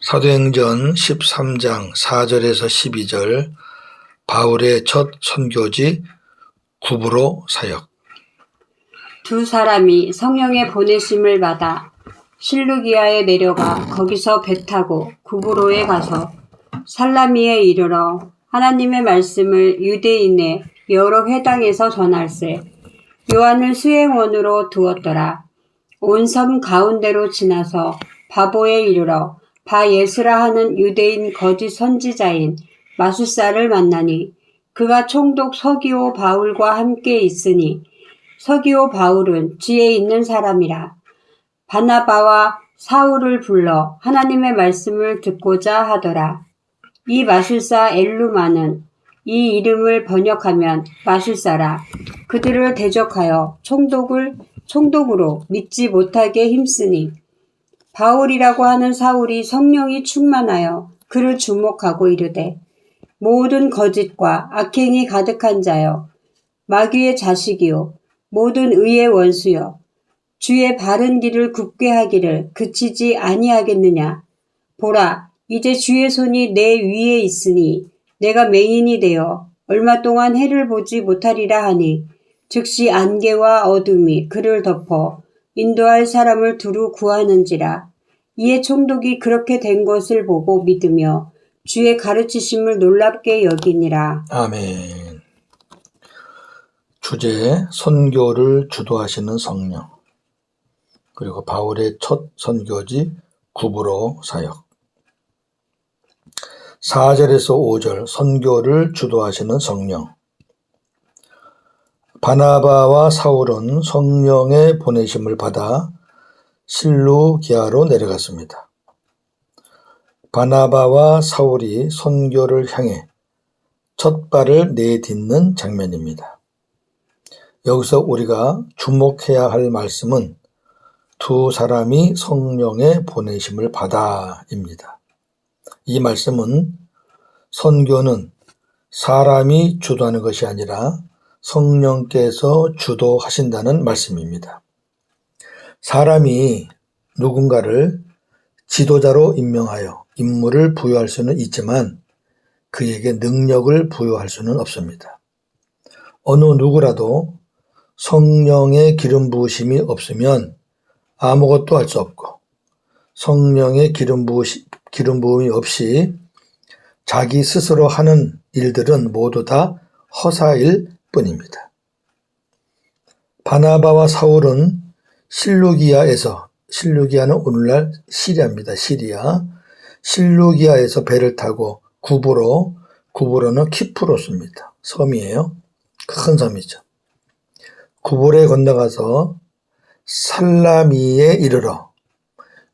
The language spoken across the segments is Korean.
사도행전 13장 4절에서 12절 바울의 첫 선교지 구브로 사역. 두 사람이 성령의 보내심을 받아 실루기아에 내려가 거기서 배 타고 구브로에 가서 살라미에 이르러 하나님의 말씀을 유대인의 여러 회당에서 전할세. 요한을 수행원으로 두었더라. 온 섬 가운데로 지나서 바보에 이르러 바예스라 하는 유대인 거짓 선지자인 마술사를 만나니 그가 총독 서기오 바울과 함께 있으니 서기오 바울은 지혜 있는 사람이라. 바나바와 사울을 불러 하나님의 말씀을 듣고자 하더라. 이 마술사 엘루마는 이 이름을 번역하면 마술사라. 그들을 대적하여 총독으로 믿지 못하게 힘쓰니 바울이라고 하는 사울이 성령이 충만하여 그를 주목하고 이르되 모든 거짓과 악행이 가득한 자여 마귀의 자식이요 모든 의의 원수여 주의 바른 길을 굽게 하기를 그치지 아니하겠느냐. 보라, 이제 주의 손이 내 위에 있으니 내가 맹인이 되어 얼마 동안 해를 보지 못하리라 하니 즉시 안개와 어둠이 그를 덮어 인도할 사람을 두루 구하는지라. 이에 총독이 그렇게 된 것을 보고 믿으며 주의 가르치심을 놀랍게 여기니라. 아멘. 주제 선교를 주도하시는 성령, 그리고 바울의 첫 선교지 구브로 사역. 4절에서 5절 선교를 주도하시는 성령. 바나바와 사울은 성령의 보내심을 받아 실루기아로 내려갔습니다. 바나바와 사울이 선교를 향해 첫 발을 내딛는 장면입니다. 여기서 우리가 주목해야 할 말씀은 두 사람이 성령의 보내심을 받아입니다. 이 말씀은 선교는 사람이 주도하는 것이 아니라 성령께서 주도하신다는 말씀입니다. 사람이 누군가를 지도자로 임명하여 임무를 부여할 수는 있지만 그에게 능력을 부여할 수는 없습니다. 어느 누구라도 성령의 기름 부으심이 없으면 아무것도 할 수 없고 성령의 기름 부음이 없이 자기 스스로 하는 일들은 모두 다 허사일 뿐입니다. 바나바와 사울은 실루기아는 오늘날 시리아입니다. 실루기아에서 배를 타고 구브로는 키프로스입니다. 섬이에요. 큰 섬이죠. 구브로에 건너가서 살라미에 이르러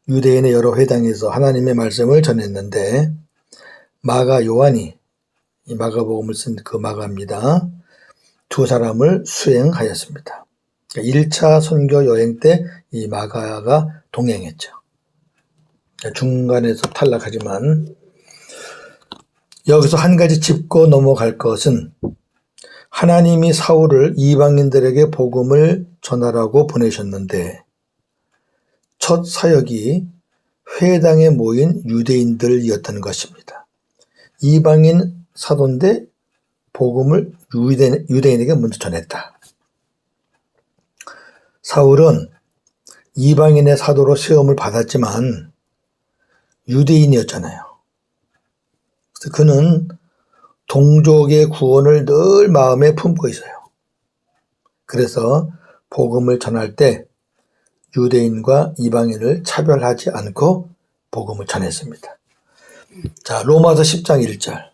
유대인의 여러 회당에서 하나님의 말씀을 전했는데 마가 요한이 이 마가복음을 쓴 그 마가입니다. 두 사람을 수행하였습니다. 1차 선교 여행 때 이 마가가 동행했죠. 중간에서 탈락하지만 여기서 한 가지 짚고 넘어갈 것은 하나님이 사울을 이방인들에게 복음을 전하라고 보내셨는데 첫 사역이 회당에 모인 유대인들이었다는 것입니다. 이방인 사도인데 복음을 유대인에게 먼저 전했다. 사울은 이방인의 사도로 시험을 받았지만 유대인이었잖아요. 그래서 그는 동족의 구원을 늘 마음에 품고 있어요. 그래서 복음을 전할 때 유대인과 이방인을 차별하지 않고 복음을 전했습니다. 자, 로마서 10장 1절.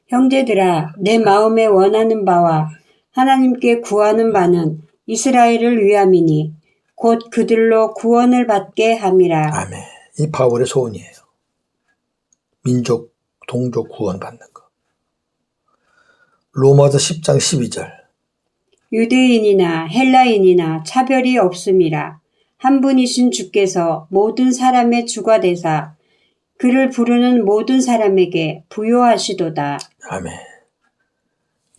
형제들아, 내 마음에 원하는 바와 하나님께 구하는 바는 이스라엘을 위함이니 곧 그들로 구원을 받게 함이라. 아멘. 이 바울의 소원이에요. 민족, 동족 구원 받는 거. 로마서 10장 12절. 유대인이나 헬라인이나 차별이 없음이라. 한 분이신 주께서 모든 사람의 주가 되사 그를 부르는 모든 사람에게 부요하시도다. 아멘.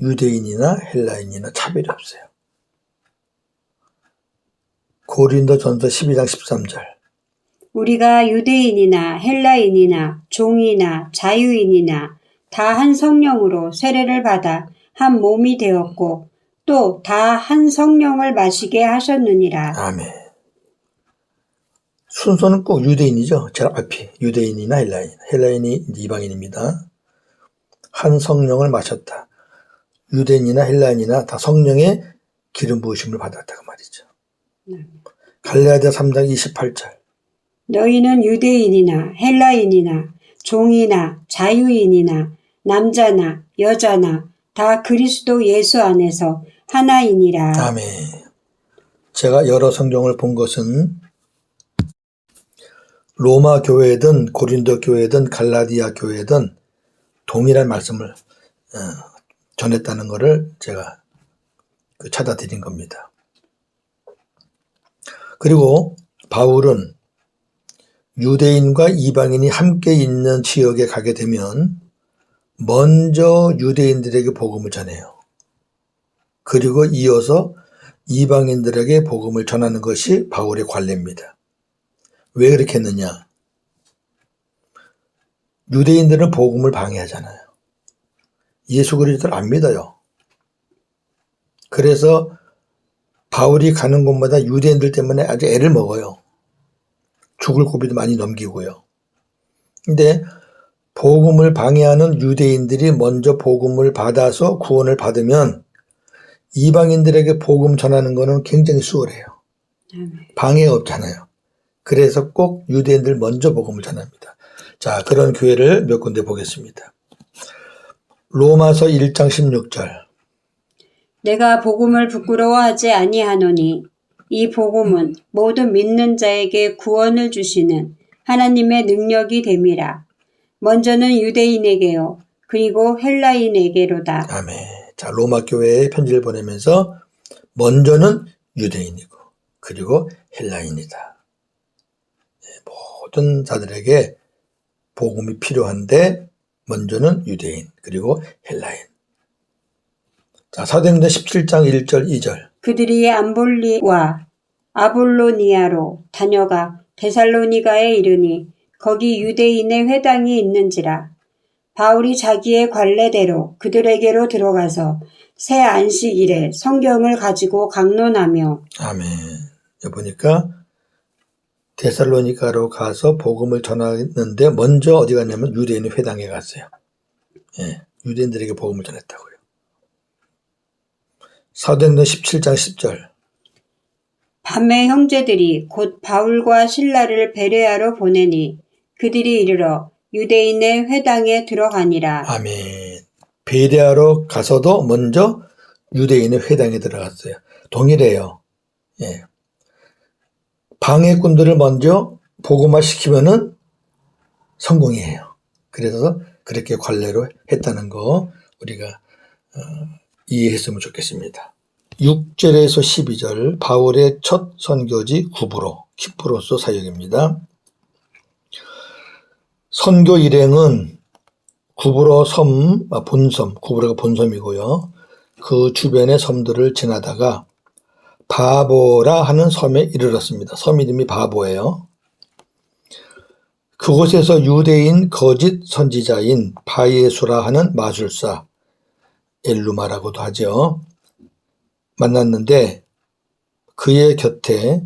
유대인이나 헬라인이나 차별이 없어요. 고린도전서 12장 13절. 우리가 유대인이나 헬라인이나 종이나 자유인이나 다 한 성령으로 세례를 받아 한 몸이 되었고 또 다 한 성령을 마시게 하셨느니라. 아멘. 순서는 꼭 유대인이죠. 제일 앞이 유대인이나 헬라인. 헬라인이 이제 이방인입니다. 한 성령을 마셨다. 유대인이나 헬라인이나 다 성령의 기름 부으심을 받았다 그 말이죠. 갈라디아 3장 28절. 너희는 유대인이나 헬라인이나 종이나 자유인이나 남자나 여자나 다 그리스도 예수 안에서 하나이니라. 아멘. 제가 여러 성경을 본 것은 로마 교회든 고린도 교회든 갈라디아 교회든 동일한 말씀을 전했다는 것을 제가 찾아드린 겁니다. 그리고 바울은 유대인과 이방인이 함께 있는 지역에 가게 되면 먼저 유대인들에게 복음을 전해요. 그리고 이어서 이방인들에게 복음을 전하는 것이 바울의 관례입니다. 왜 그렇게 했느냐? 유대인들은 복음을 방해하잖아요. 예수 그리스도를 안 믿어요. 그래서 바울이 가는 곳마다 유대인들 때문에 아주 애를 먹어요. 죽을 고비도 많이 넘기고요. 근데 복음을 방해하는 유대인들이 먼저 복음을 받아서 구원을 받으면 이방인들에게 복음 전하는 것은 굉장히 수월해요. 방해가 없잖아요. 그래서 꼭 유대인들 먼저 복음을 전합니다. 자, 그런 교회를 몇 군데 보겠습니다. 로마서 1장 16절. 내가 복음을 부끄러워하지 아니하노니 이 복음은 모든 믿는 자에게 구원을 주시는 하나님의 능력이 됨이라. 먼저는 유대인에게요 그리고 헬라인에게로다. 아멘. 자, 로마 교회에 편지를 보내면서 먼저는 유대인이고 그리고 헬라인이다. 모든 자들에게 복음이 필요한데 먼저는 유대인 그리고 헬라인. 자, 사도행전 17장 1절 2절. 그들이 암볼리와 아볼로니아로 다녀가 데살로니가에 이르니 거기 유대인의 회당이 있는지라. 바울이 자기의 관례대로 그들에게로 들어가서 새 안식일에 성경을 가지고 강론하며. 아멘. 여기 보니까 데살로니가로 가서 복음을 전하는데 먼저 어디 갔냐면 유대인의 회당에 갔어요. 예, 유대인들에게 복음을 전했다고요. 사도행전 17장 10절. 밤에 형제들이 곧 바울과 실라를 베레아로 보내니 그들이 이르러 유대인의 회당에 들어가니라. 아멘. 베레아로 가서도 먼저 유대인의 회당에 들어갔어요. 동일해요. 예. 방해꾼들을 먼저 복음화 시키면은 성공이에요. 그래서 그렇게 관례로 했다는 거 우리가 이해했으면 좋겠습니다. 6절에서 12절 바울의 첫 선교지 구브로, 키프로스 사역입니다. 선교 일행은 구브로 섬, 본섬, 구브로가 본섬이고요. 그 주변의 섬들을 지나다가 바보라 하는 섬에 이르렀습니다. 섬 이름이 바보예요. 그곳에서 유대인 거짓 선지자인 바예수라 하는 마술사, 엘루마라고도 하죠. 만났는데 그의 곁에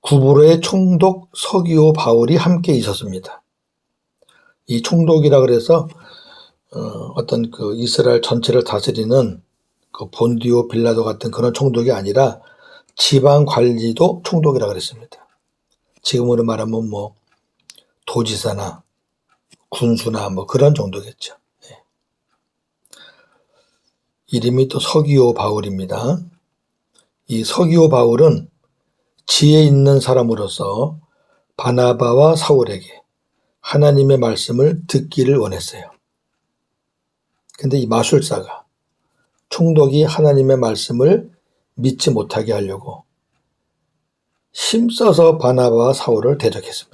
구브로의 총독 서기오 바울이 함께 있었습니다. 이 총독이라 그래서 어떤 그 이스라엘 전체를 다스리는 그 본디오 빌라도 같은 그런 총독이 아니라 지방 관리도 총독이라 그랬습니다. 지금으로 말하면 뭐 도지사나 군수나 뭐 그런 정도겠죠. 네. 이름이 또 서기오 바울입니다. 이 서기오 바울은 지혜 있는 사람으로서 바나바와 사울에게 하나님의 말씀을 듣기를 원했어요. 근데 이 마술사가 총독이 하나님의 말씀을 믿지 못하게 하려고 힘써서 바나바와 사울을 대적했습니다.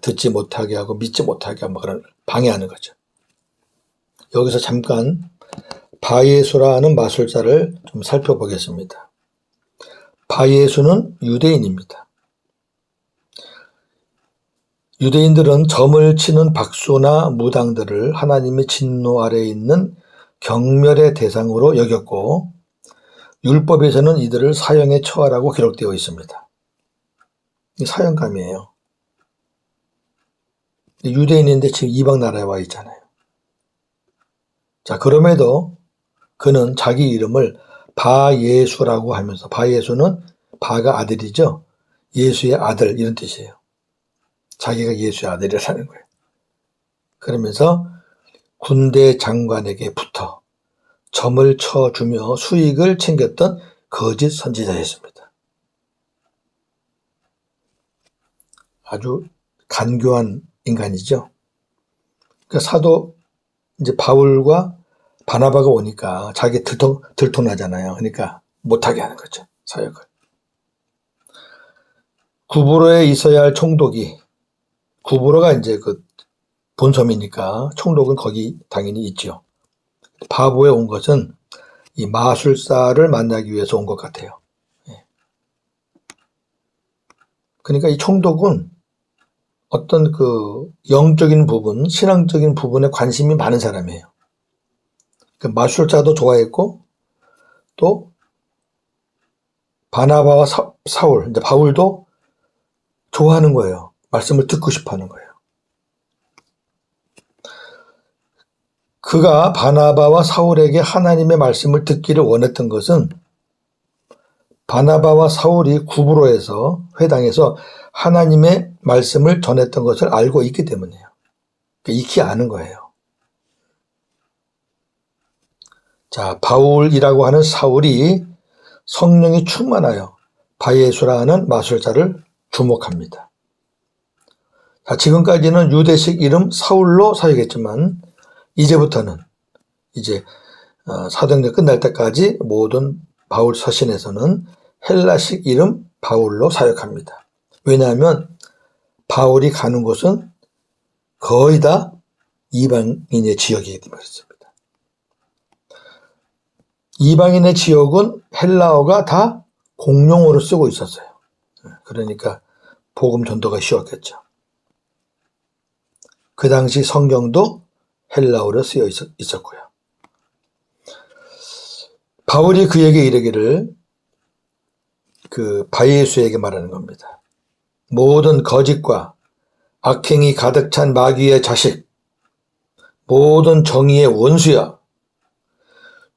듣지 못하게 하고 믿지 못하게 하고 그런 방해하는 거죠. 여기서 잠깐 바예수라는 마술사를 좀 살펴보겠습니다. 바예수는 유대인입니다. 유대인들은 점을 치는 박수나 무당들을 하나님의 진노 아래에 있는 경멸의 대상으로 여겼고 율법에서는 이들을 사형에 처하라고 기록되어 있습니다. 이 사형감이에요. 유대인인데 지금 이방 나라에 와 있잖아요. 자, 그럼에도 그는 자기 이름을 바예수라고 하면서, 바예수는 바가 아들이죠. 예수의 아들 이런 뜻이에요. 자기가 예수의 아들이라는 거예요. 그러면서 군대 장관에게 붙어 점을 쳐주며 수익을 챙겼던 거짓 선지자였습니다. 아주 간교한 인간이죠. 그러니까 사도 이제 바울과 바나바가 오니까 자기 들통나잖아요. 그러니까 못하게 하는 거죠. 사역을. 구브로에 있어야 할 총독이, 구브로가 이제 그 본섬이니까 총독은 거기 당연히 있죠. 바보에 온 것은 이 마술사를 만나기 위해서 온 것 같아요. 그러니까 이 총독은 어떤 그 영적인 부분, 신앙적인 부분에 관심이 많은 사람이에요. 그 마술사도 좋아했고 또 바나바와 사울, 이제 바울도 좋아하는 거예요. 말씀을 듣고 싶어 하는 거예요. 그가 바나바와 사울에게 하나님의 말씀을 듣기를 원했던 것은 바나바와 사울이 구브로에서 회당에서 하나님의 말씀을 전했던 것을 알고 있기 때문이에요. 익히 아는 거예요. 자, 바울이라고 하는 사울이 성령이 충만하여 바예수라는 마술사를 주목합니다. 자, 지금까지는 유대식 이름 사울로 사역했지만 이제부터는 이제 사도행전 끝날 때까지 모든 바울 서신에서는 헬라식 이름 바울로 사역합니다. 왜냐하면 바울이 가는 곳은 거의 다 이방인의 지역이기 때문에 그렇습니다. 이방인의 지역은 헬라어가 다 공용어로 쓰고 있었어요. 그러니까 복음 전도가 쉬웠겠죠. 그 당시 성경도 헬라어로 쓰여 있었고요. 바울이 그에게 이르기를 그 바예수에게 말하는 겁니다. 모든 거짓과 악행이 가득 찬 마귀의 자식, 모든 정의의 원수야.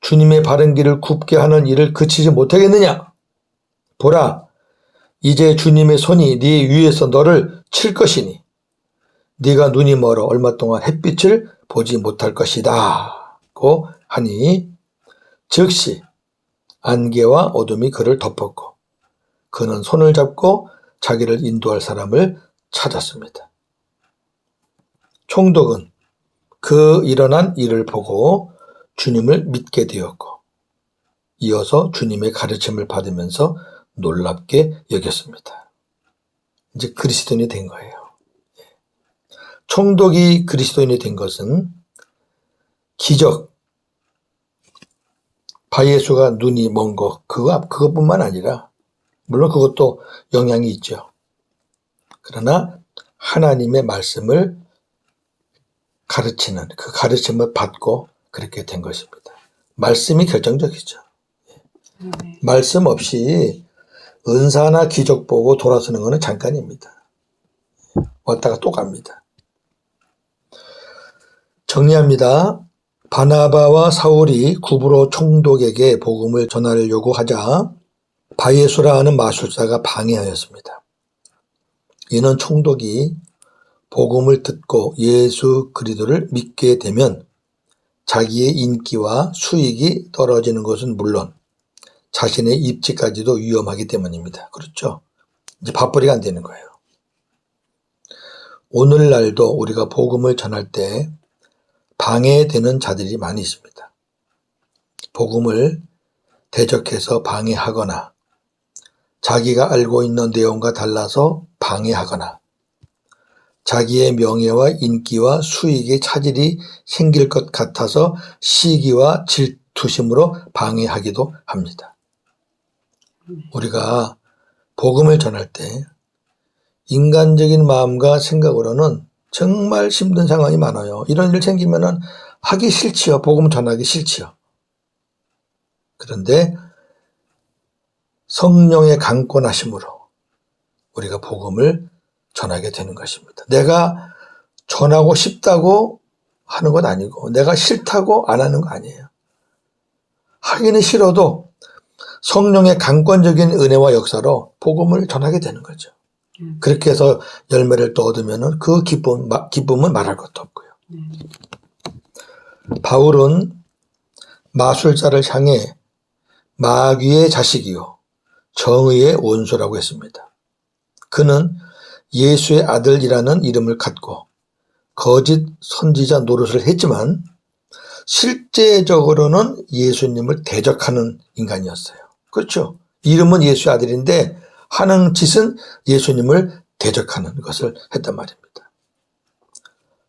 주님의 바른 길을 굽게 하는 일을 그치지 못하겠느냐? 보라, 이제 주님의 손이 네 위에서 너를 칠 것이니 네가 눈이 멀어 얼마 동안 햇빛을 보지 못할 것이다. 고 하니 즉시 안개와 어둠이 그를 덮었고 그는 손을 잡고 자기를 인도할 사람을 찾았습니다. 총독은 그 일어난 일을 보고 주님을 믿게 되었고 이어서 주님의 가르침을 받으면서 놀랍게 여겼습니다. 이제 그리스도인이 된 거예요. 총독이 그리스도인이 된 것은 기적, 바예수가 눈이 먼 것, 그것뿐만 아니라 물론 그것도 영향이 있죠. 그러나 하나님의 말씀을 가르치는 그 가르침을 받고 그렇게 된 것입니다. 말씀이 결정적이죠. 말씀 없이 은사나 기적 보고 돌아서는 것은 잠깐입니다. 왔다가 또 갑니다. 정리합니다. 바나바와 사울이 구브로 총독에게 복음을 전하려고 하자 바예수라 하는 마술사가 방해하였습니다. 이는 총독이 복음을 듣고 예수 그리스도를 믿게 되면 자기의 인기와 수익이 떨어지는 것은 물론 자신의 입지까지도 위험하기 때문입니다. 그렇죠? 이제 밥벌이가 안 되는 거예요. 오늘날도 우리가 복음을 전할 때 방해되는 자들이 많이 있습니다. 복음을 대적해서 방해하거나 자기가 알고 있는 내용과 달라서 방해하거나 자기의 명예와 인기와 수익에 차질이 생길 것 같아서 시기와 질투심으로 방해하기도 합니다. 우리가 복음을 전할 때 인간적인 마음과 생각으로는 정말 힘든 상황이 많아요. 이런 일 생기면은 하기 싫지요. 복음 전하기 싫지요. 그런데 성령의 강권하심으로 우리가 복음을 전하게 되는 것입니다. 내가 전하고 싶다고 하는 건 아니고 내가 싫다고 안 하는 거 아니에요. 하기는 싫어도 성령의 강권적인 은혜와 역사로 복음을 전하게 되는 거죠. 그렇게 해서 열매를 또 얻으면 그 기쁨은 말할 것도 없고요. 바울은 마술사를 향해 마귀의 자식이요 정의의 원수라고 했습니다. 그는 예수의 아들이라는 이름을 갖고 거짓 선지자 노릇을 했지만 실제적으로는 예수님을 대적하는 인간이었어요. 그렇죠? 이름은 예수의 아들인데 하는 짓은 예수님을 대적하는 것을 했단 말입니다.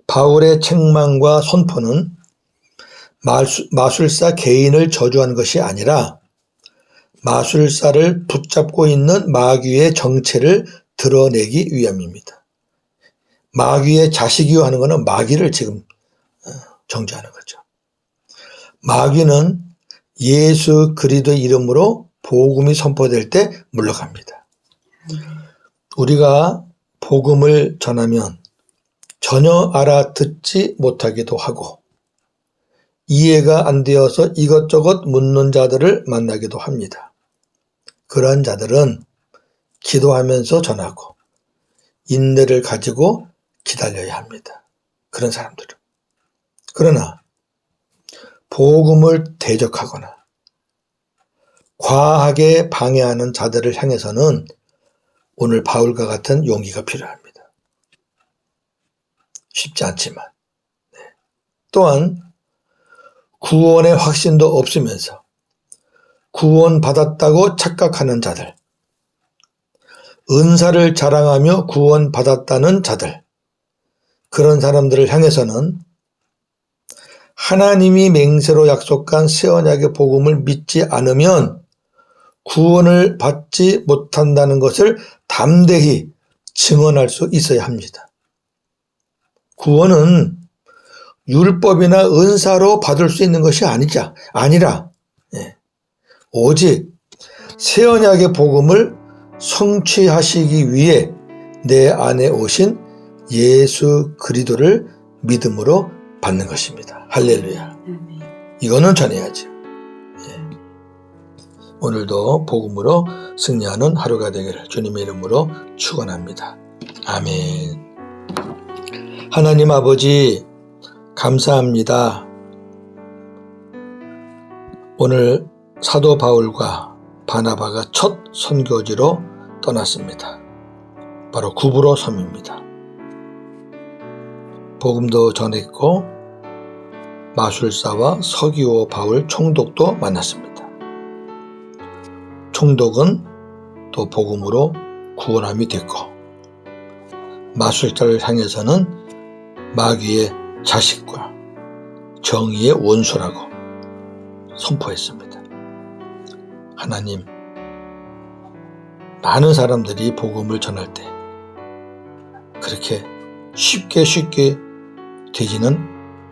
바울의 책망과 선포는 마술사 개인을 저주한 것이 아니라 마술사를 붙잡고 있는 마귀의 정체를 드러내기 위함입니다. 마귀의 자식이요 하는 것은 마귀를 지금 정죄하는 거죠. 마귀는 예수 그리스도의 이름으로 복음이 선포될 때 물러갑니다. 우리가 복음을 전하면 전혀 알아듣지 못하기도 하고 이해가 안 되어서 이것저것 묻는 자들을 만나기도 합니다. 그러한 자들은 기도하면서 전하고 인내를 가지고 기다려야 합니다. 그런 사람들은. 그러나 복음을 대적하거나 과하게 방해하는 자들을 향해서는 오늘 바울과 같은 용기가 필요합니다. 쉽지 않지만. 또한 구원의 확신도 없으면서 구원받았다고 착각하는 자들, 은사를 자랑하며 구원받았다는 자들, 그런 사람들을 향해서는 하나님이 맹세로 약속한 새 언약의 복음을 믿지 않으면 구원을 받지 못한다는 것을 담대히 증언할 수 있어야 합니다. 구원은 율법이나 은사로 받을 수 있는 것이 아니라 오직 새 언약의 복음을 성취하시기 위해 내 안에 오신 예수 그리스도를 믿음으로 받는 것입니다. 할렐루야. 이거는 전해야죠. 오늘도 복음으로 승리하는 하루가 되기를 주님의 이름으로 축원합니다. 아멘. 하나님 아버지 감사합니다. 오늘 사도 바울과 바나바가 첫 선교지로 떠났습니다. 바로 구브로 섬입니다. 복음도 전했고 마술사와 서기오 바울 총독도 만났습니다. 총독은 또 복음으로 구원함이 됐고 마술사를 향해서는 마귀의 자식과 정의의 원수라고 선포했습니다. 하나님, 많은 사람들이 복음을 전할 때 그렇게 쉽게 되지는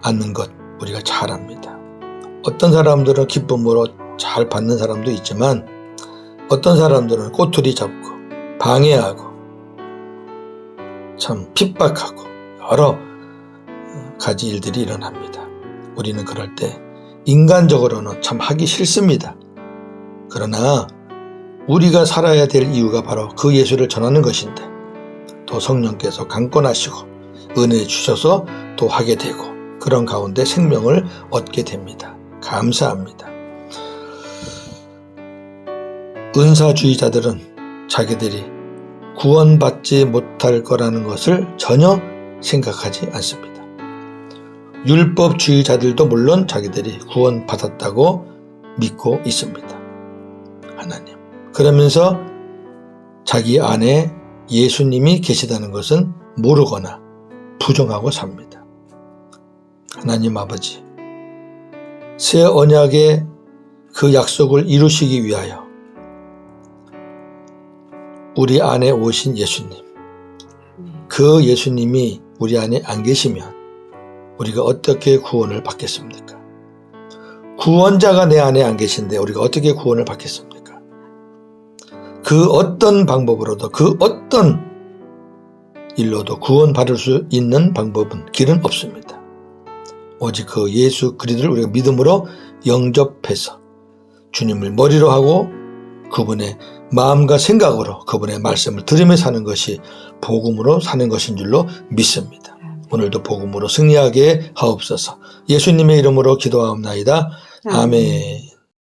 않는 것 우리가 잘 압니다. 어떤 사람들은 기쁨으로 잘 받는 사람도 있지만 어떤 사람들은 꼬투리 잡고 방해하고 참 핍박하고 여러 가지 일들이 일어납니다. 우리는 그럴 때 인간적으로는 참 하기 싫습니다. 그러나 우리가 살아야 될 이유가 바로 그 예수를 전하는 것인데 또 성령께서 강권하시고 은혜 주셔서 또 하게 되고 그런 가운데 생명을 얻게 됩니다. 감사합니다. 은사주의자들은 자기들이 구원받지 못할 거라는 것을 전혀 생각하지 않습니다. 율법주의자들도 물론 자기들이 구원받았다고 믿고 있습니다. 하나님. 그러면서 자기 안에 예수님이 계시다는 것은 모르거나 부정하고 삽니다. 하나님 아버지, 새 언약의 그 약속을 이루시기 위하여 우리 안에 오신 예수님, 그 예수님이 우리 안에 안 계시면 우리가 어떻게 구원을 받겠습니까? 구원자가 내 안에 안 계신데 우리가 어떻게 구원을 받겠습니까? 그 어떤 방법으로도 그 어떤 일로도 구원받을 수 있는 방법은 길은 없습니다. 오직 그 예수 그리스도를 우리가 믿음으로 영접해서 주님을 머리로 하고 그분의 마음과 생각으로 그분의 말씀을 들으며 사는 것이 복음으로 사는 것인 줄로 믿습니다. 오늘도 복음으로 승리하게 하옵소서. 예수님의 이름으로 기도하옵나이다. 아멘.